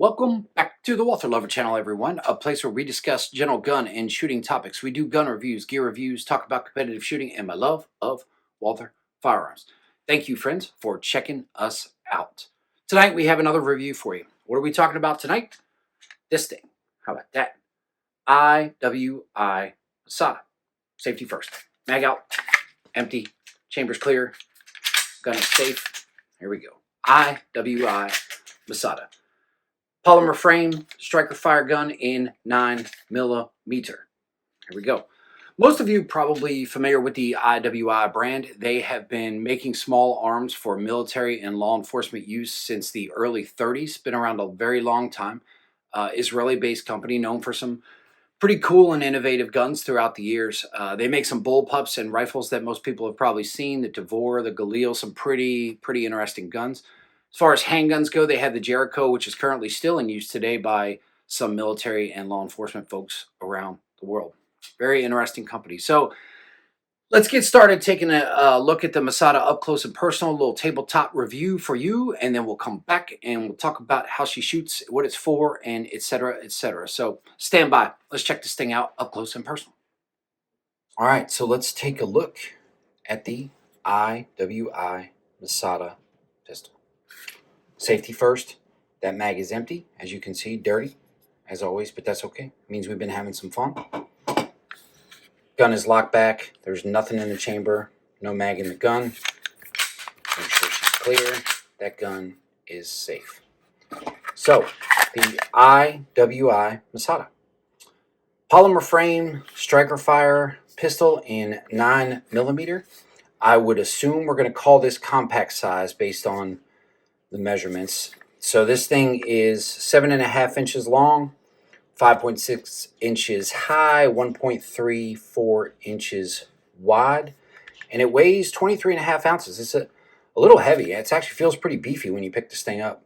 Welcome back to the Walther Lover channel, everyone. A place where we discuss general gun and shooting topics. We do gun reviews, gear reviews, talk about competitive shooting, and my love of Walther firearms. Thank you, friends, for checking us out. Tonight, we have another review for you. What are we talking about tonight? This thing. How about that? IWI Masada. Safety first. Mag out. Empty. Chambers clear. Gun is safe. Here we go. IWI Masada. Polymer frame, striker fire gun in 9mm. Here we go. Most of you probably familiar with the IWI brand. They have been making small arms for military and law enforcement use since the early 30s. Been around a very long time. Israeli-based company known for some pretty cool and innovative guns throughout the years. They make some bullpups and rifles that most people have probably seen. The Devor, the Galil, some pretty interesting guns. As far as handguns go, they have the Jericho, which is currently still in use today by some military and law enforcement folks around the world. Very interesting company. So let's get started taking a look at the Masada up close and personal, a little tabletop review for you, and then we'll come back and we'll talk about how she shoots, what it's for, and etc., etc. So stand by. Let's check this thing out up close and personal. All right, so let's take a look at the IWI Masada pistol. Safety first. That mag is empty, as you can see, dirty, as always, but that's okay. It means we've been having some fun. Gun is locked back. There's nothing in the chamber. No mag in the gun. Make sure she's clear. That gun is safe. So, the IWI Masada. Polymer frame, striker fire pistol in 9mm. I would assume we're going to call this compact size based on the measurements. So this thing is 7.5 inches long, 5.6 inches high, 1.34 inches wide, and it weighs 23.5 ounces. It's a little heavy. It actually feels pretty beefy when you pick this thing up.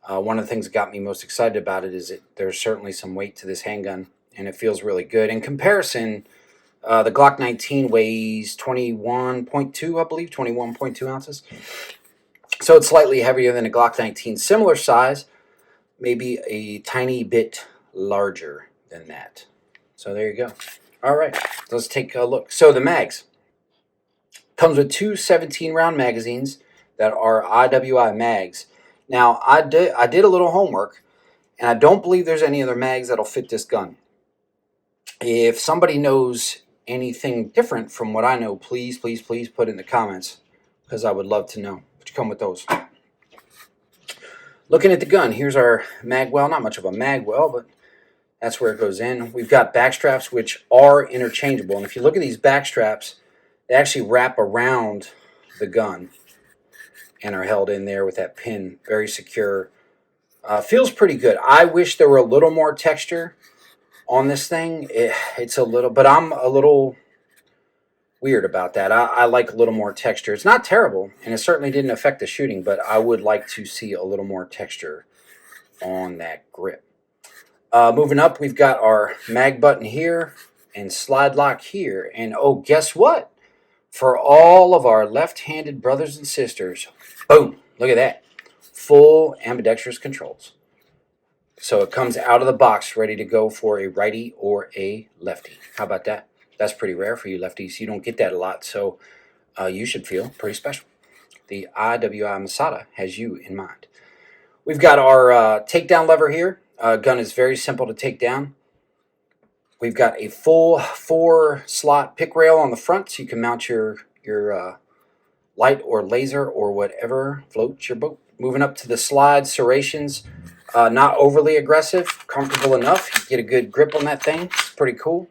One of the things that got me most excited about it is that there's certainly some weight to this handgun, and it feels really good. In comparison, the Glock 19 weighs 21.2, I believe, 21.2 ounces. So it's slightly heavier than a Glock 19. Similar size, maybe a tiny bit larger than that. So there you go. All right, let's take a look. So the mags. Comes with two 17-round magazines that are IWI mags. Now, I did a little homework, and I don't believe there's any other mags that'll fit this gun. If somebody knows anything different from what I know, please put it in the comments, because I would love to know. But you come with those. Looking at the gun, here's our mag well. Not much of a mag well, but that's where it goes in. We've got back straps, which are interchangeable. And if you look at these back straps, they actually wrap around the gun and are held in there with that pin. Very secure. Feels pretty good. I wish there were a little more texture on this thing. It's a little, but I'm a little weird about that. I like a little more texture. It's not terrible, and it certainly didn't affect the shooting, but I would like to see a little more texture on that grip. Moving up, we've got our mag button here and slide lock here. And oh, guess what? For all of our left-handed brothers and sisters, boom, look at that. Full ambidextrous controls. So it comes out of the box ready to go for a righty or a lefty. How about that? That's pretty rare for you lefties. You don't get that a lot, so you should feel pretty special. The IWI Masada has you in mind. We've got our takedown lever here. Gun is very simple to take down. We've got a full 4-slot pick rail on the front, so you can mount your light or laser or whatever floats your boat. Moving up to the slide serrations, not overly aggressive, comfortable enough. You get a good grip on that thing. It's pretty cool.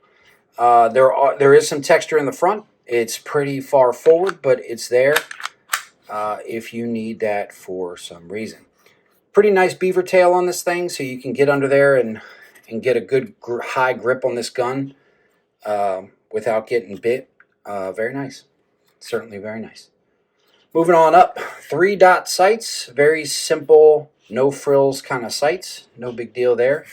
There is some texture in the front. It's pretty far forward, but it's there if you need that for some reason. Pretty nice beaver tail on this thing, so you can get under there and get a good high grip on this gun without getting bit. Very nice. Certainly very nice. Moving on up, 3-dot sights. Very simple, no frills kind of sights. No big deal there.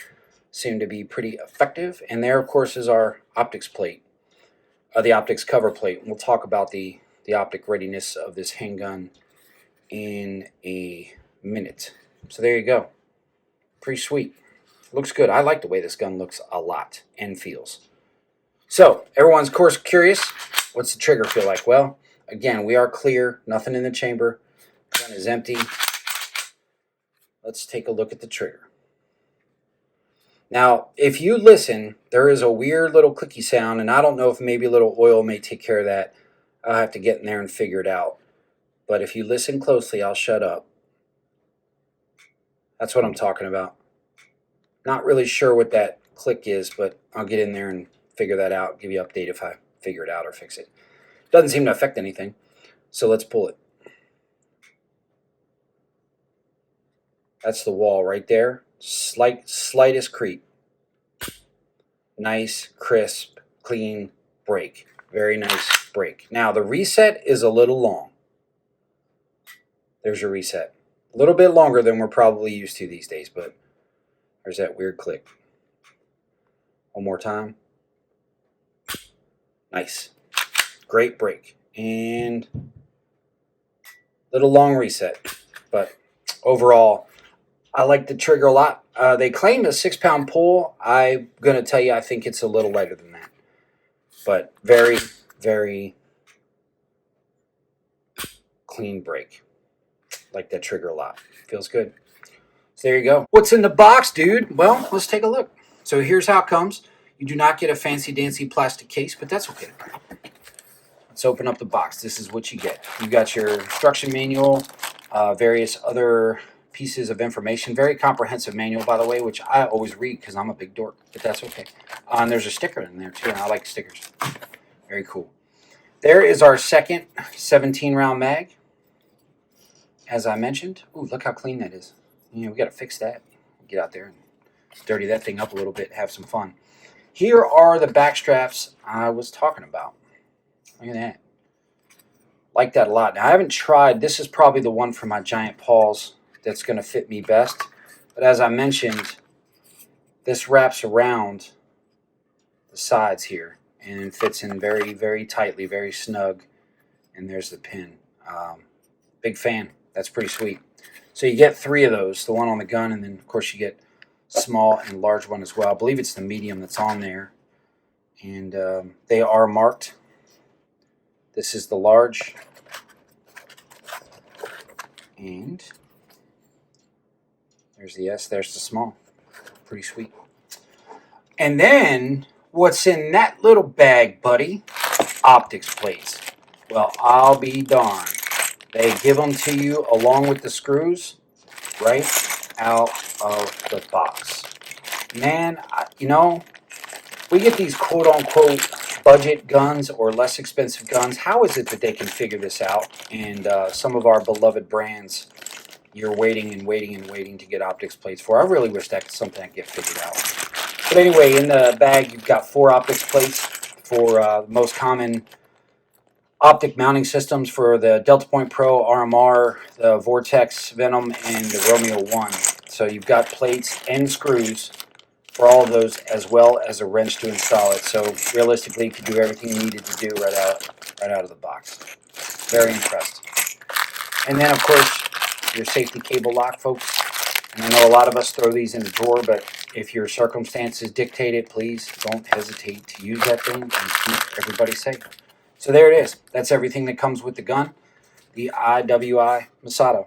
Seem to be pretty effective. And there, of course, is our optics plate, the optics cover plate. We'll talk about the optic readiness of this handgun in a minute. So there you go. Pretty sweet. Looks good. I like the way this gun looks a lot and feels. So, everyone's of course curious, what's the trigger feel like? Well, again, we are clear, nothing in the chamber. Gun is empty. Let's take a look at the trigger. Now, if you listen, there is a weird little clicky sound, and I don't know if maybe a little oil may take care of that. I'll have to get in there and figure it out. But if you listen closely, I'll shut up. That's what I'm talking about. Not really sure what that click is, but I'll get in there and figure that out. Give you an update if I figure it out or fix it. Doesn't seem to affect anything. So let's pull it. That's the wall right there. Slightest creep. Nice, crisp, clean break. Very nice break. Now the reset is a little long. There's your reset. A little bit longer than we're probably used to these days, but there's that weird click. One more time. Nice. Great break. And little long reset. But overall, I like the trigger a lot. They claim a 6-pound pull. I'm going to tell you, I think it's a little lighter than that. But very, very clean break. Like that trigger a lot. Feels good. So there you go. What's in the box, dude? Well, let's take a look. So here's how it comes. You do not get a fancy-dancy plastic case, but that's okay. Let's open up the box. This is what you get. You got your instruction manual, various other pieces of information. Very comprehensive manual, by the way, which I always read because I'm a big dork, but that's okay. And there's a sticker in there, too, and I like stickers. Very cool. There is our second 17-round mag, as I mentioned. Ooh, look how clean that is. You know, we got to fix that. Get out there and dirty that thing up a little bit, have some fun. Here are the back straps I was talking about. Look at that. Like that a lot. Now, I haven't tried. This is probably the one for my giant paws that's going to fit me best. But as I mentioned, this wraps around the sides here and fits in very, very tightly, very snug. And there's the pin. Big fan. That's pretty sweet. So you get 3 of those, the one on the gun, and then, of course, you get small and large one as well. I believe it's the medium that's on there. And they are marked. This is the large. And there's the S, there's the small. Pretty sweet. And then, what's in that little bag, buddy? Optics plates. Well, I'll be darned. They give them to you along with the screws right out of the box. Man, you know, we get these quote-unquote budget guns or less expensive guns. How is it that they can figure this out? And some of our beloved brands, you're waiting and waiting and waiting to get optics plates for. I really wish that's something I could get figured out. But anyway, in the bag, you've got 4 optics plates for the most common optic mounting systems for the Delta Point Pro, RMR, the Vortex Venom, and the Romeo 1. So you've got plates and screws for all of those, as well as a wrench to install it. So realistically, you can do everything you needed to do right out of the box. Very impressed. And then, of course, your safety cable lock, folks. And I know a lot of us throw these in the drawer, but if your circumstances dictate it, please don't hesitate to use that thing and keep everybody safe. So there it is. That's everything that comes with the gun, the IWI Masada.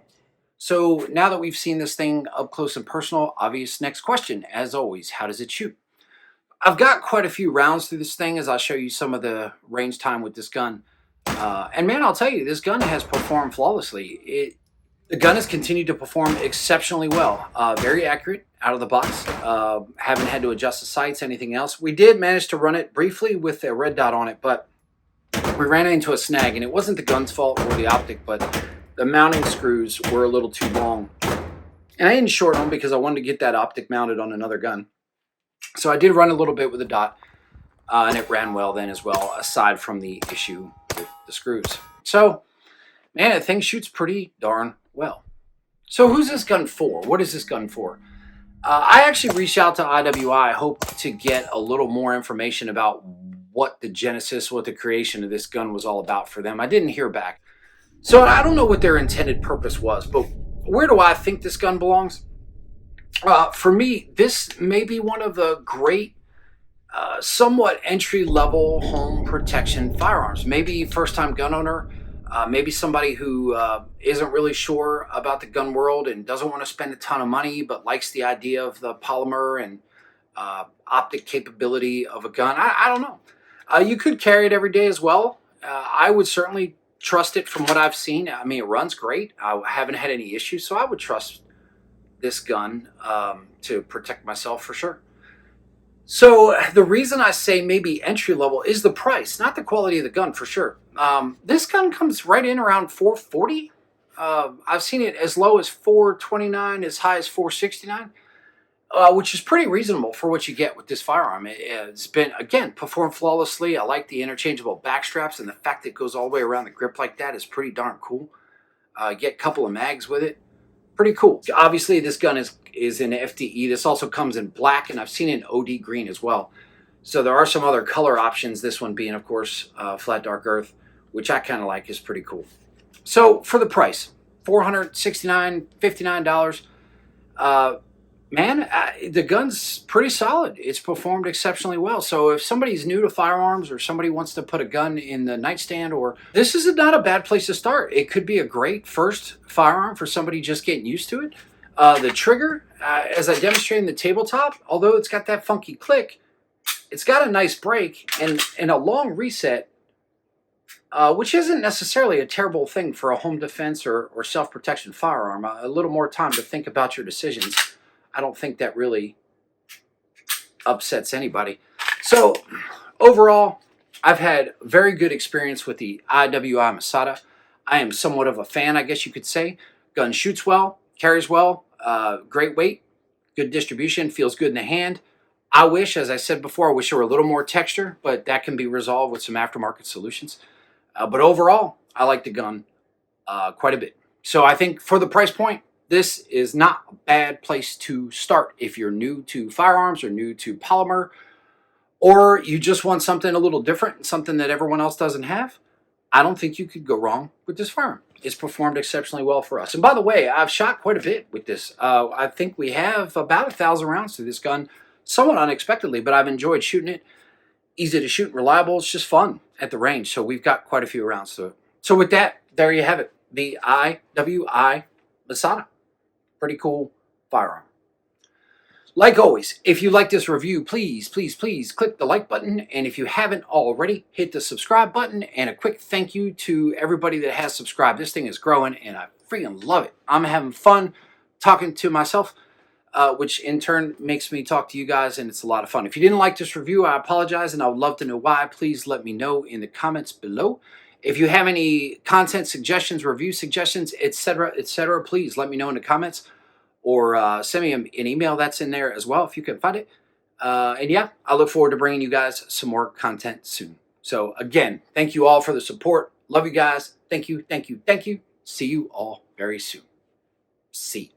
So now that we've seen this thing up close and personal, obvious next question, as always, how does it shoot? I've got quite a few rounds through this thing as I'll show you some of the range time with this gun. And man, I'll tell you, this gun has performed flawlessly. The gun has continued to perform exceptionally well. Very accurate out of the box. Haven't had to adjust the sights, anything else. We did manage to run it briefly with a red dot on it, but we ran into a snag, and it wasn't the gun's fault or the optic, but the mounting screws were a little too long. And I didn't short them because I wanted to get that optic mounted on another gun. So I did run a little bit with a dot, and it ran well then as well, aside from the issue with the screws. So, man, that thing shoots pretty darn well. So who's this gun for? What is this gun for? I actually reached out to IWI. I hope to get a little more information about what the genesis, what the creation of this gun was all about for them. I didn't hear back. So I don't know what their intended purpose was, but where do I think this gun belongs? For me, this may be one of the great, somewhat entry level home protection firearms. Maybe first time gun owner, maybe somebody who isn't really sure about the gun world and doesn't want to spend a ton of money, but likes the idea of the polymer and optic capability of a gun. I don't know. You could carry it every day as well. I would certainly trust it from what I've seen. I mean, it runs great. I haven't had any issues, so I would trust this gun to protect myself for sure. So the reason I say maybe entry level is the price, not the quality of the gun for sure. This gun comes right in around 440. I've seen it as low as 429, as high as 469, which is pretty reasonable for what you get with this firearm. It's been, again, performed flawlessly. I like the interchangeable back straps, and the fact that it goes all the way around the grip like that is pretty darn cool. Get a couple of mags with it. Pretty cool. Obviously, this gun is in FDE. This also comes in black, and I've seen it in OD green as well. So there are some other color options. This one being, of course, flat dark earth, which I kind of like, is pretty cool. So for the price, $469, $59. Man, the gun's pretty solid. It's performed exceptionally well. So if somebody's new to firearms or somebody wants to put a gun in the nightstand, or this is not a bad place to start. It could be a great first firearm for somebody just getting used to it. The trigger, as I demonstrated in the tabletop, although it's got that funky click, it's got a nice break and a long reset, which isn't necessarily a terrible thing for a home defense or self-protection firearm. A little more time to think about your decisions. I don't think that really upsets anybody. So overall, I've had very good experience with the IWI Masada. I am somewhat of a fan, I guess you could say. Gun shoots well, carries well, great weight, good distribution, feels good in the hand. I wish, as I said before, I wish there were a little more texture, but that can be resolved with some aftermarket solutions. But overall, I like the gun quite a bit. So I think for the price point, this is not a bad place to start if you're new to firearms or new to polymer, or you just want something a little different, something that everyone else doesn't have. I don't think you could go wrong with this firearm. It's performed exceptionally well for us. And by the way, I've shot quite a bit with this. I think we have about 1,000 rounds through this gun, somewhat unexpectedly, but I've enjoyed shooting it. Easy to shoot and reliable. It's just fun at the range. So we've got quite a few rounds to it. So with that, there you have it. The IWI Masada. Pretty cool firearm. Like always, if you like this review, please click the like button. And if you haven't already, hit the subscribe button. And a quick thank you to everybody that has subscribed. This thing is growing and I freaking love it. I'm having fun talking to myself, which in turn makes me talk to you guys, and it's a lot of fun. If you didn't like this review, I apologize, and I would love to know why. Please let me know in the comments below. If you have any content suggestions, review suggestions, etc., please let me know in the comments, or send me an email. That's in there as well if you can find it. And yeah, I look forward to bringing you guys some more content soon. So again, thank you all for the support. Love you guys. Thank you. See you all very soon. See you.